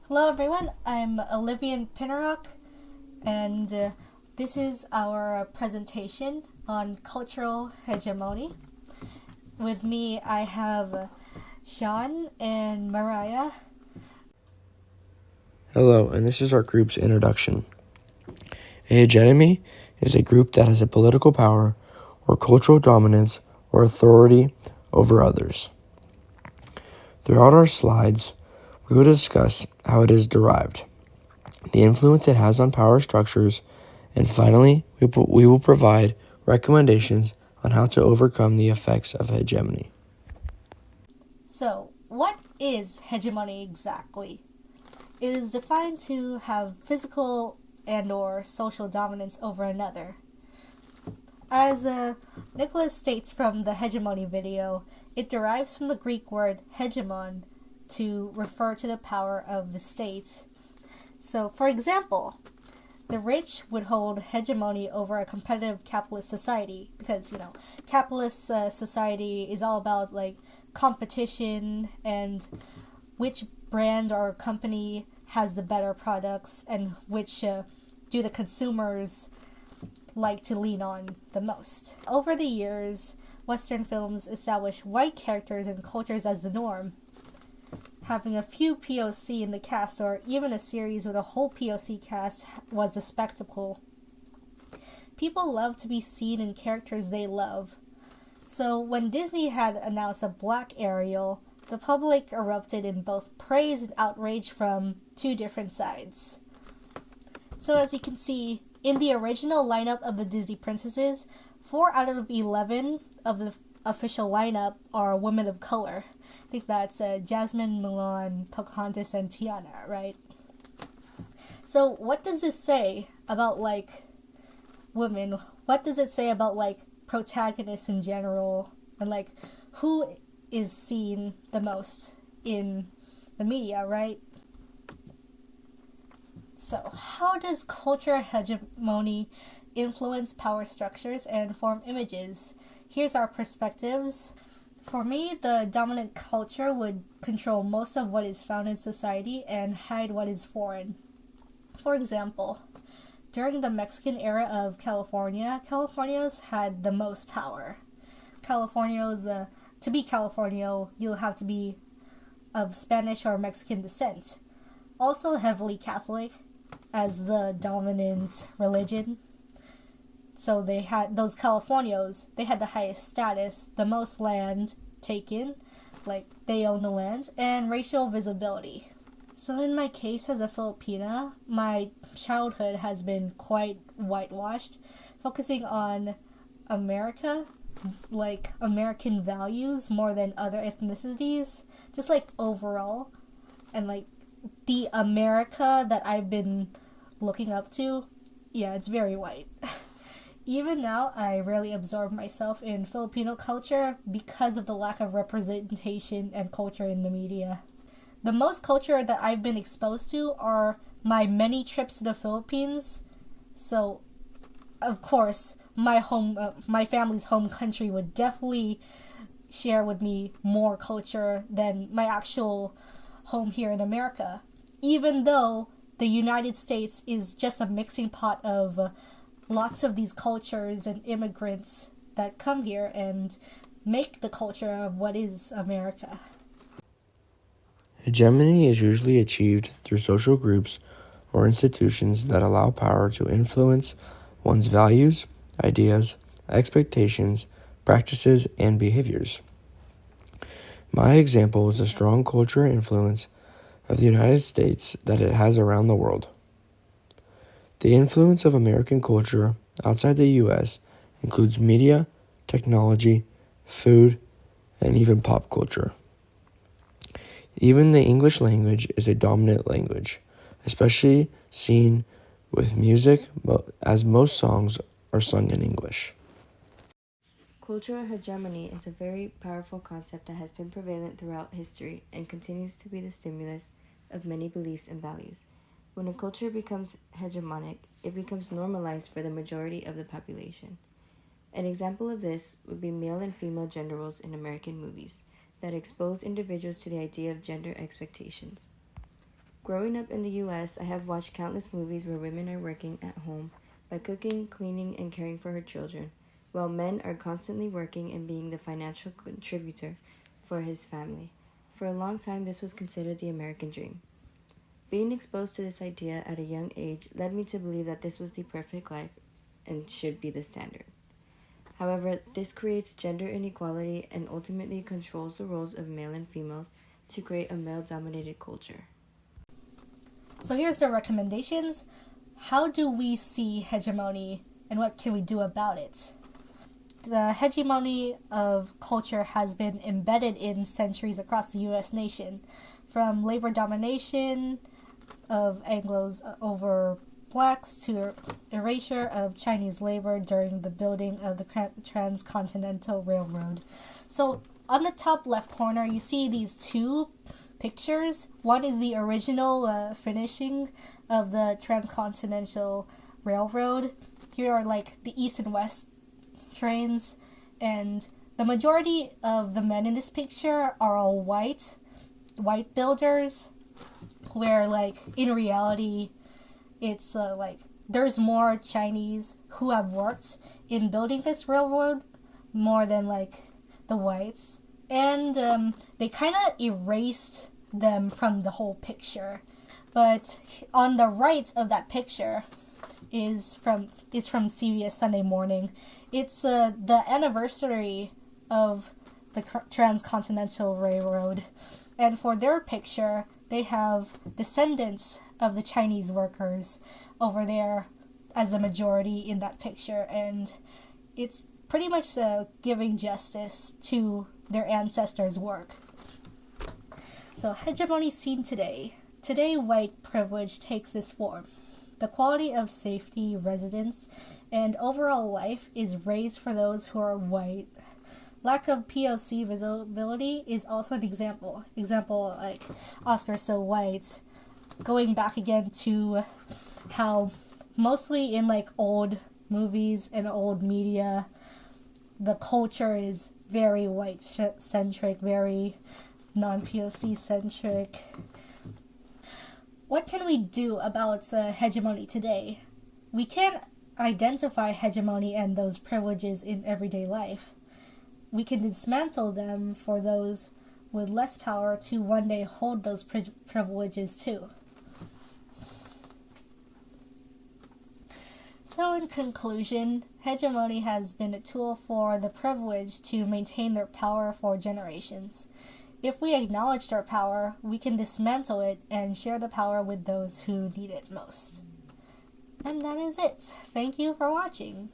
Hello everyone, I'm Olivia Pinnerock, and this is our presentation on cultural hegemony. With me I have Sean and Mariah. Hello, and this is our group's introduction. A hegemony is a group that has a political power or cultural dominance or authority over others. Throughout our slides, we will discuss how it is derived, the influence it has on power structures, and finally, we will provide recommendations on how to overcome the effects of hegemony. So, what is hegemony exactly? It is defined to have physical and or social dominance over another. As Nicholas states from the hegemony video, it derives from the Greek word hegemon to refer to the power of the state. So, for example, the rich would hold hegemony over a competitive capitalist society because, capitalist society is all about competition and which brand or company has the better products and which do the consumers like to lean on the most. Over the years, Western films established white characters and cultures as the norm. Having a few POC in the cast or even a series with a whole POC cast was a spectacle. People love to be seen in characters they love. So when Disney had announced a black Ariel, the public erupted in both praise and outrage from two different sides. So as you can see, in the original lineup of the Disney princesses, 4 out of 11 of the official lineup are women of color. I think that's Jasmine, Mulan, Pocahontas, and Tiana, right? So what does this say about, women? What does it say about, protagonists in general? And, who is seen the most in the media, right? So, how does cultural hegemony influence power structures and form images? Here's our perspectives. For me, the dominant culture would control most of what is found in society and hide what is foreign. For example, during the Mexican era of California, Californios had the most power. Californios, to be Californio, you'll have to be of Spanish or Mexican descent. Also heavily Catholic as the dominant religion. So they had those Californios, they had the highest status, the most land taken, they own the land, and racial visibility. So in my case as a Filipina, my childhood has been quite whitewashed, focusing on America, American values more than other ethnicities, just overall, and the America that I've been looking up to, yeah, it's very white. Even now, I rarely absorb myself in Filipino culture because of the lack of representation and culture in the media. The most culture that I've been exposed to are my many trips to the Philippines. So, of course, my family's home country would definitely share with me more culture than my actual home here in America. Even though the United States is just a mixing pot of lots of these cultures and immigrants that come here and make the culture of what is America. Hegemony is usually achieved through social groups or institutions that allow power to influence one's values, ideas, expectations, practices, and behaviors. My example is the strong cultural influence of the United States that it has around the world. The influence of American culture outside the U.S. includes media, technology, food, and even pop culture. Even the English language is a dominant language, especially seen with music, as most songs are sung in English. Cultural hegemony is a very powerful concept that has been prevalent throughout history and continues to be the stimulus of many beliefs and values. When a culture becomes hegemonic, it becomes normalized for the majority of the population. An example of this would be male and female gender roles in American movies that expose individuals to the idea of gender expectations. Growing up in the US, I have watched countless movies where women are working at home by cooking, cleaning, and caring for her children, while men are constantly working and being the financial contributor for his family. For a long time, this was considered the American dream. Being exposed to this idea at a young age led me to believe that this was the perfect life and should be the standard. However, this creates gender inequality and ultimately controls the roles of male and females to create a male-dominated culture. So here's the recommendations. How do we see hegemony and what can we do about it? The hegemony of culture has been embedded in centuries across the U.S. nation, from labor domination of Anglos over blacks to erasure of Chinese labor during the building of the Transcontinental Railroad. So on the top left corner, you see these two pictures. One is the original finishing of the Transcontinental Railroad. Here are like the east and west trains, and the majority of the men in this picture are all white builders, where like in reality it's like there's more Chinese who have worked in building this railroad more than like the whites, and they kind of erased them from the whole picture. But on the right of that picture it's from CBS Sunday Morning. It's the anniversary of the Transcontinental Railroad, and for their picture they have descendants of the Chinese workers over there as a majority in that picture, and it's pretty much giving justice to their ancestors' work. So hegemony seen today. Today, white privilege takes this form. The quality of safety, residence, and overall life is raised for those who are white. Lack of POC visibility is also an example. Example like Oscar So White. Going back again to how mostly in like old movies and old media, the culture is very white-centric, very non-POC centric. What can we do about hegemony today? We can't identify hegemony and those privileges in everyday life. We can dismantle them for those with less power to one day hold those privileges too. So in conclusion, hegemony has been a tool for the privileged to maintain their power for generations. If we acknowledge our power, we can dismantle it and share the power with those who need it most. And that is it. Thank you for watching.